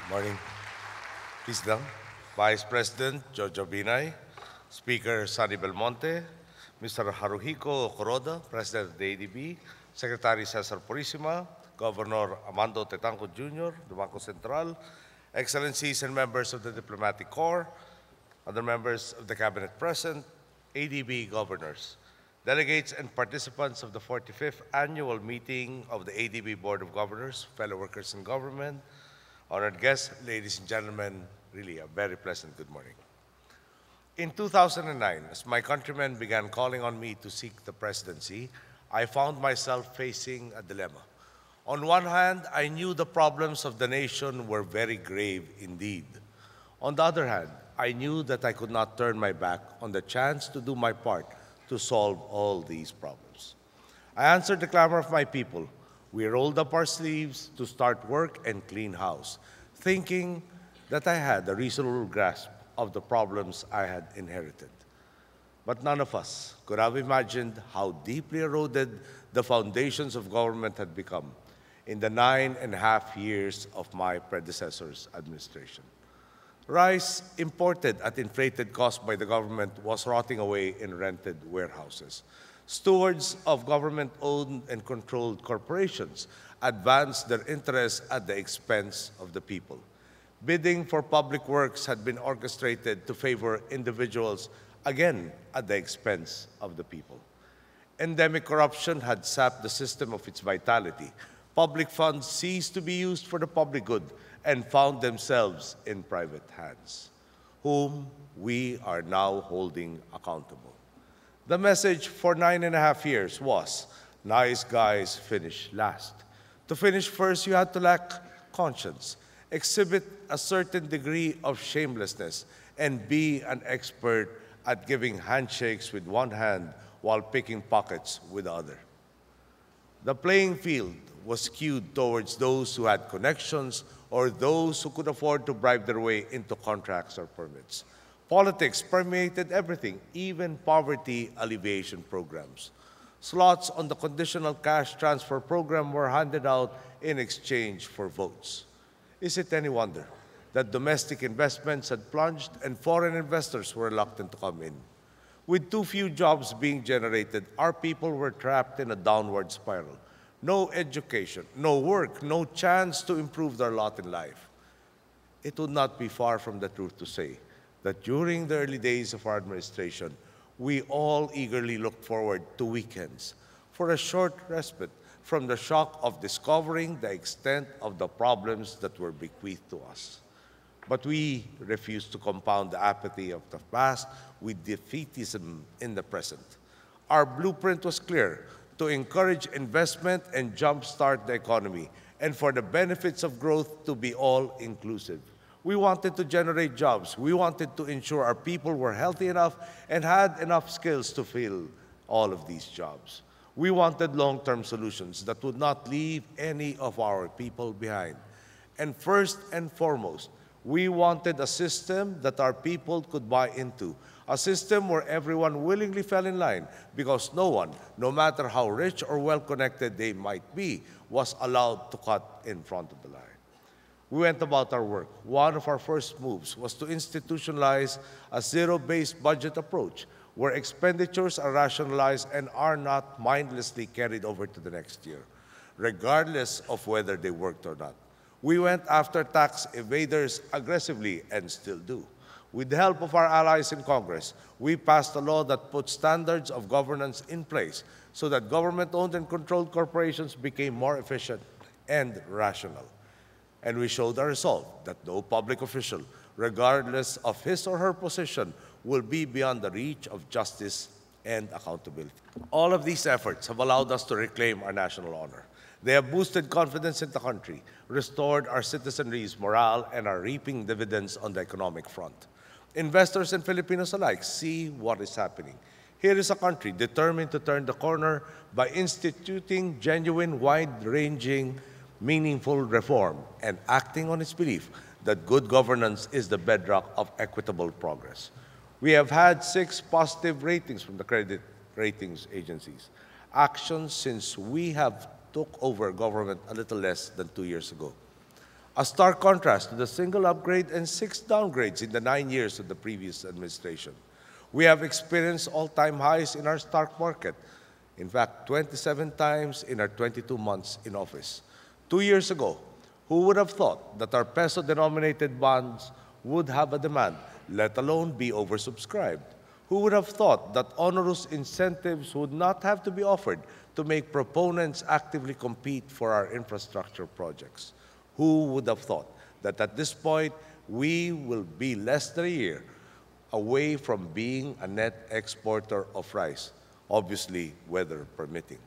Morning. Please down. Vice President Jojo Binay, Speaker Sunny Belmonte, Mr. Haruhiko Kuroda, President of the ADB, Secretary Cesar Purisima, Governor Amando Tetanco Jr., the Banco Central, Excellencies and members of the Diplomatic Corps, other members of the Cabinet present, ADB governors, delegates and participants of the 45th Annual Meeting of the ADB Board of Governors, fellow workers in government, honored guests, ladies and gentlemen, really a very pleasant good morning. In 2009, as my countrymen began calling on me to seek the presidency, I found myself facing a dilemma. On one hand, I knew the problems of the nation were very grave indeed. On the other hand, I knew that I could not turn my back on the chance to do my part to solve all these problems. I answered the clamor of my people. We rolled up our sleeves to start work and clean house, thinking that I had a reasonable grasp of the problems I had inherited. But none of us could have imagined how deeply eroded the foundations of government had become in the 9.5 years of my predecessor's administration. Rice imported at inflated cost by the government was rotting away in rented warehouses. Stewards of government-owned and controlled corporations advanced their interests at the expense of the people. Bidding for public works had been orchestrated to favor individuals, again at the expense of the people. Endemic corruption had sapped the system of its vitality. Public funds ceased to be used for the public good and found themselves in private hands, whom we are now holding accountable. The message for 9.5 years was, nice guys finish last. To finish first, you had to lack conscience, exhibit a certain degree of shamelessness, and be an expert at giving handshakes with one hand while picking pockets with the other. The playing field was skewed towards those who had connections or those who could afford to bribe their way into contracts or permits. Politics permeated everything, even poverty alleviation programs. Slots on the conditional cash transfer program were handed out in exchange for votes. Is it any wonder that domestic investments had plunged and foreign investors were reluctant to come in? With too few jobs being generated, our people were trapped in a downward spiral. No education, no work, no chance to improve their lot in life. It would not be far from the truth to say that during the early days of our administration, we all eagerly looked forward to weekends for a short respite from the shock of discovering the extent of the problems that were bequeathed to us. But we refused to compound the apathy of the past with defeatism in the present. Our blueprint was clear: to encourage investment and jumpstart the economy, and for the benefits of growth to be all-inclusive. We wanted to generate jobs. We wanted to ensure our people were healthy enough and had enough skills to fill all of these jobs. We wanted long-term solutions that would not leave any of our people behind. And first and foremost, we wanted a system that our people could buy into, a system where everyone willingly fell in line because no one, no matter how rich or well-connected they might be, was allowed to cut in front of the line. We went about our work. One of our first moves was to institutionalize a zero-based budget approach where expenditures are rationalized and are not mindlessly carried over to the next year, regardless of whether they worked or not. We went after tax evaders aggressively and still do. With the help of our allies in Congress, we passed a law that put standards of governance in place so that government-owned and controlled corporations became more efficient and rational. And we showed our resolve that no public official, regardless of his or her position, will be beyond the reach of justice and accountability. All of these efforts have allowed us to reclaim our national honor. They have boosted confidence in the country, restored our citizenry's morale, and are reaping dividends on the economic front. Investors and Filipinos alike see what is happening. Here is a country determined to turn the corner by instituting genuine, wide-ranging, meaningful reform and acting on its belief that good governance is the bedrock of equitable progress. We have had 6 positive ratings from the credit ratings agencies. Actions since we have took over government a little less than 2 years ago. a stark contrast to the single upgrade and 6 downgrades in the 9 years of the previous administration. We have experienced all-time highs in our stock market. In fact, 27 times in our 22 months in office. 2 years ago, who would have thought that our peso-denominated bonds would have a demand, let alone be oversubscribed? Who would have thought that onerous incentives would not have to be offered to make proponents actively compete for our infrastructure projects? Who would have thought that at this point, we will be less than a year away from being a net exporter of rice, obviously weather permitting.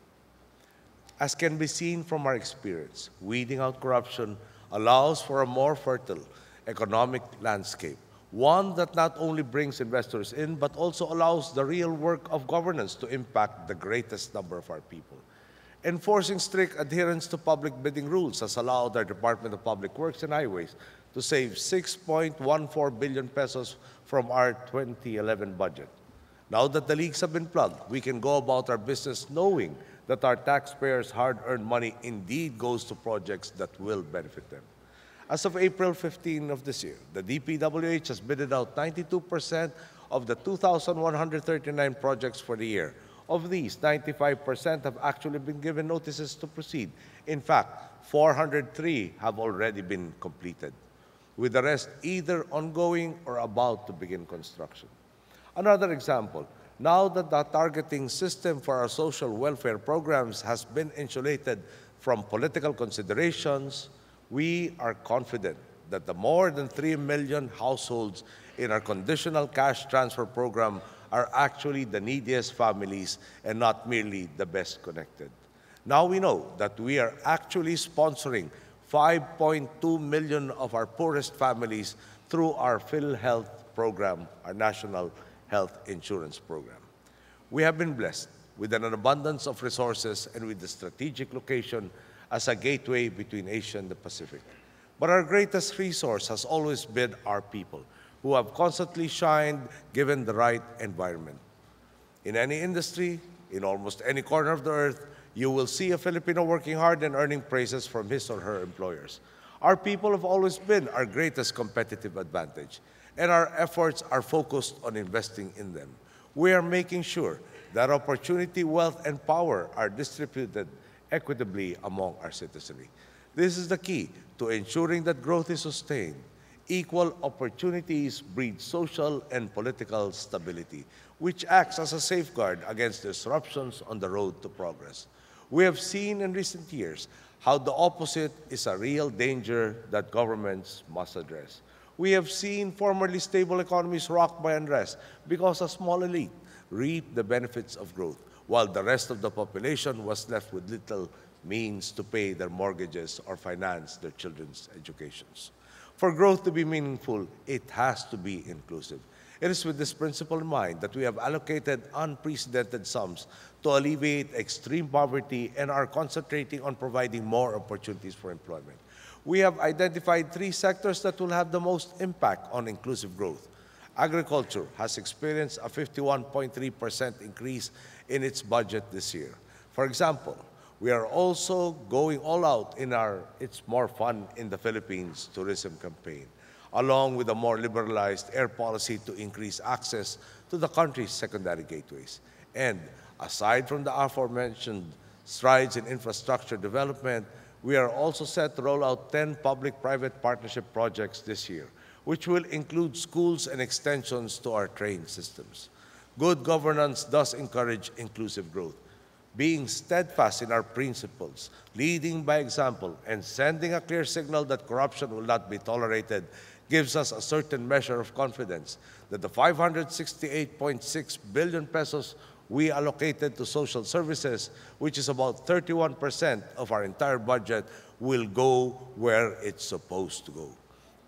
As can be seen from our experience, weeding out corruption allows for a more fertile economic landscape, one that not only brings investors in, but also allows the real work of governance to impact the greatest number of our people. Enforcing strict adherence to public bidding rules has allowed our Department of Public Works and Highways to save 6.14 billion pesos from our 2011 budget. Now that the leaks have been plugged, we can go about our business knowing that our taxpayers' hard-earned money indeed goes to projects that will benefit them. As of April 15 of this year, the DPWH has bidded out 92% of the 2,139 projects for the year. Of these, 95% have actually been given notices to proceed. In fact, 403 have already been completed, with the rest either ongoing or about to begin construction. Another example, now that the targeting system for our social welfare programs has been insulated from political considerations, we are confident that the more than 3 million households in our conditional cash transfer program are actually the neediest families and not merely the best connected. Now we know that we are actually sponsoring 5.2 million of our poorest families through our PhilHealth program, our National Health Insurance Program. We have been blessed with an abundance of resources and with the strategic location as a gateway between Asia and the Pacific. But our greatest resource has always been our people, who have constantly shined given the right environment. In any industry, in almost any corner of the earth, you will see a Filipino working hard and earning praises from his or her employers. Our people have always been our greatest competitive advantage, and our efforts are focused on investing in them. We are making sure that opportunity, wealth, and power are distributed equitably among our citizenry. This is the key to ensuring that growth is sustained. Equal opportunities breed social and political stability, which acts as a safeguard against disruptions on the road to progress. We have seen in recent years how the opposite is a real danger that governments must address. We have seen formerly stable economies rocked by unrest because a small elite reaped the benefits of growth, while the rest of the population was left with little means to pay their mortgages or finance their children's educations. For growth to be meaningful, it has to be inclusive. It is with this principle in mind that we have allocated unprecedented sums to alleviate extreme poverty and are concentrating on providing more opportunities for employment. We have identified 3 sectors that will have the most impact on inclusive growth. Agriculture has experienced a 51.3% increase in its budget this year. For example, we are also going all out in our It's More Fun in the Philippines tourism campaign, along with a more liberalized air policy to increase access to the country's secondary gateways. And aside from the aforementioned strides in infrastructure development, we are also set to roll out 10 public-private partnership projects this year, which will include schools and extensions to our train systems. Good governance does encourage inclusive growth. Being steadfast in our principles, leading by example, and sending a clear signal that corruption will not be tolerated gives us a certain measure of confidence that the 568.6 billion pesos we allocated to social services, which is about 31% of our entire budget, will go where it's supposed to go.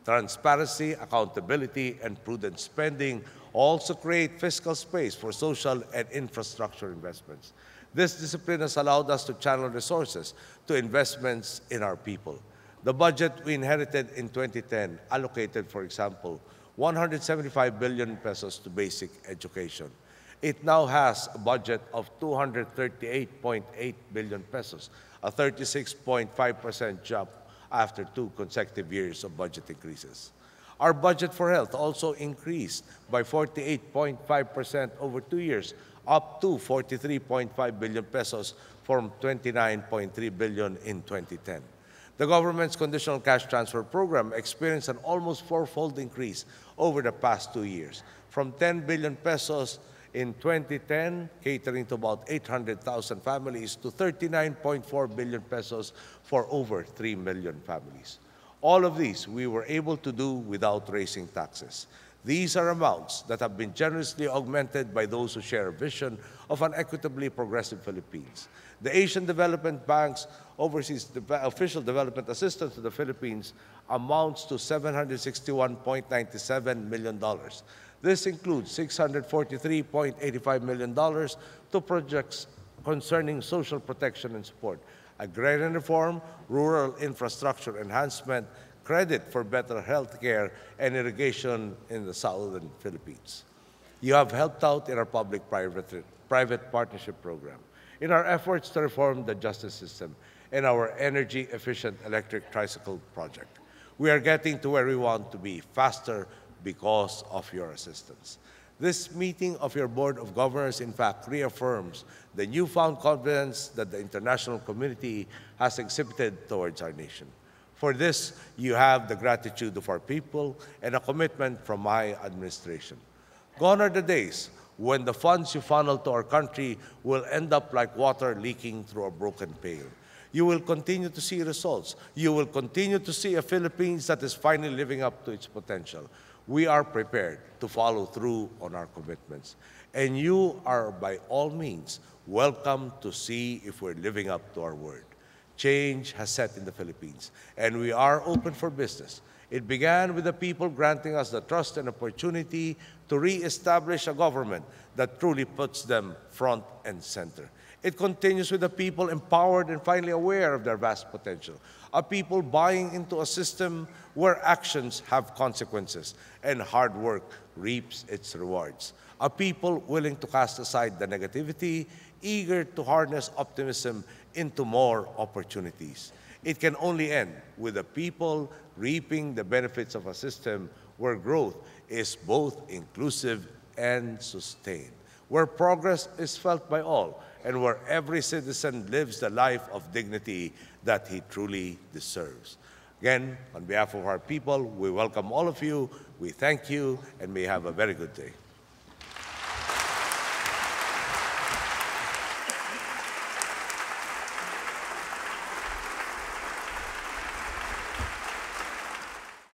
Transparency, accountability, and prudent spending also create fiscal space for social and infrastructure investments. This discipline has allowed us to channel resources to investments in our people. The budget we inherited in 2010 allocated, for example, 175 billion pesos to basic education. It now has a budget of 238.8 billion pesos, a 36.5% jump after 2 consecutive years of budget increases. Our budget for health also increased by 48.5% over 2 years, up to 43.5 billion pesos from 29.3 billion in 2010. The government's conditional cash transfer program experienced an almost fourfold increase over the past 2 years, from 10 billion pesos in 2010, catering to about 800,000 families, to 39.4 billion pesos for over 3 million families. All of these we were able to do without raising taxes. These are amounts that have been generously augmented by those who share a vision of an equitably progressive Philippines. The Asian Development Bank's overseas official development assistance to the Philippines amounts to $761.97 million. This includes $643.85 million to projects concerning social protection and support, agrarian reform, rural infrastructure enhancement, credit for better health care, and irrigation in the southern Philippines. You have helped out in our public-private partnership program, in our efforts to reform the justice system, and our energy-efficient electric tricycle project. We are getting to where we want to be faster because of your assistance. This meeting of your Board of Governors, in fact, reaffirms the newfound confidence that the international community has exhibited towards our nation. For this, you have the gratitude of our people and a commitment from my administration. Gone are the days when the funds you funnel to our country will end up like water leaking through a broken pail. You will continue to see results. You will continue to see a Philippines that is finally living up to its potential. We are prepared to follow through on our commitments. And you are, by all means, welcome to see if we're living up to our word. Change has set in the Philippines, and we are open for business. It began with the people granting us the trust and opportunity to re-establish a government that truly puts them front and center. It continues with the people empowered and finally aware of their vast potential, a people buying into a system where actions have consequences and hard work reaps its rewards, a people willing to cast aside the negativity, eager to harness optimism into more opportunities. It can only end with the people reaping the benefits of a system where growth is both inclusive and sustained, where progress is felt by all, and where every citizen lives the life of dignity that he truly deserves. Again, on behalf of our people, we welcome all of you, we thank you, and may you have a very good day.